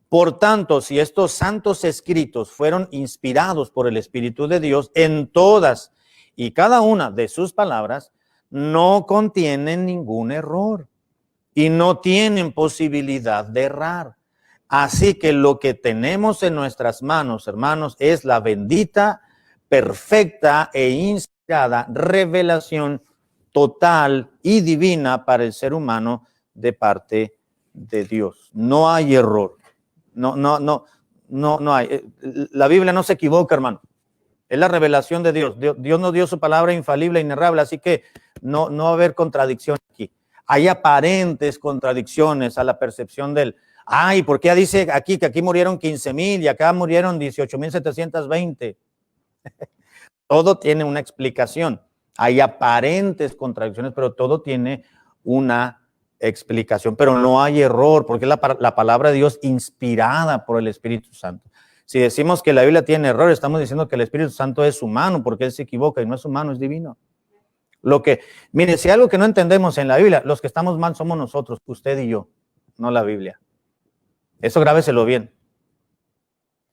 Speaker 1: Por tanto, si estos santos escritos fueron inspirados por el Espíritu de Dios, en todas y cada una de sus palabras no contienen ningún error y no tienen posibilidad de errar. Así que lo que tenemos en nuestras manos, hermanos, es la bendita, perfecta e inspirada revelación total y divina para el ser humano de parte de Dios. No hay error. No hay. La Biblia no se equivoca, hermano. Es la revelación de Dios. Dios nos dio su palabra infalible e inerrable, así que no va a haber contradicción aquí. Hay aparentes contradicciones a la percepción del, ¿por qué dice aquí que aquí murieron 15,000 y acá murieron 18,720? Todo tiene una explicación. Hay aparentes contradicciones, pero todo tiene una explicación. Pero no hay error, porque es la palabra de Dios inspirada por el Espíritu Santo. Si decimos que la Biblia tiene error, estamos diciendo que el Espíritu Santo es humano, porque Él se equivoca y no es humano, es divino. Mire, si hay algo que no entendemos en la Biblia, los que estamos mal somos nosotros, usted y yo, no la Biblia. Eso grábeselo bien.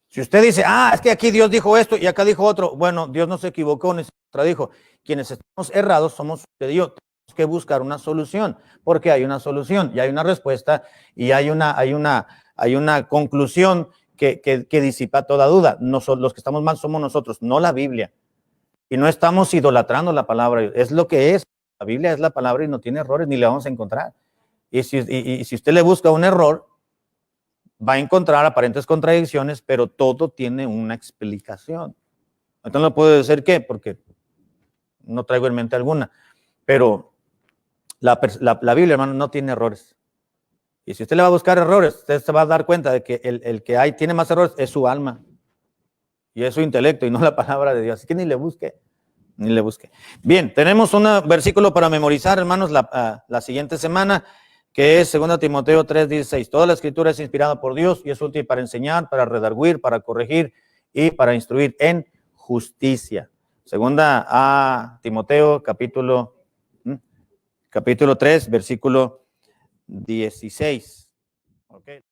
Speaker 1: Si usted dice, es que aquí Dios dijo esto y acá dijo otro, bueno, Dios no se equivocó ni se contradijo. Quienes estamos errados somos usted y yo. Tenemos que buscar una solución, porque hay una solución y hay una respuesta y hay una conclusión que disipa toda duda. Los que estamos mal somos nosotros, no la Biblia. Y no estamos idolatrando la palabra. Es lo que es. La Biblia es la palabra y no tiene errores, ni le vamos a encontrar. Y si usted le busca un error, va a encontrar aparentes contradicciones, pero todo tiene una explicación. Entonces no puedo decir qué, porque no traigo en mente alguna. Pero la Biblia, hermano, no tiene errores. Y si usted le va a buscar errores, usted se va a dar cuenta de que el que tiene más errores es su alma. Y es su intelecto y no la palabra de Dios. Así que ni le busque. Bien, tenemos un versículo para memorizar, hermanos, la siguiente semana, que es 2 Timoteo 3:16. Toda la escritura es inspirada por Dios y es útil para enseñar, para redarguir, para corregir y para instruir en justicia, Segunda a Timoteo, capítulo 3, versículo 16. Okay.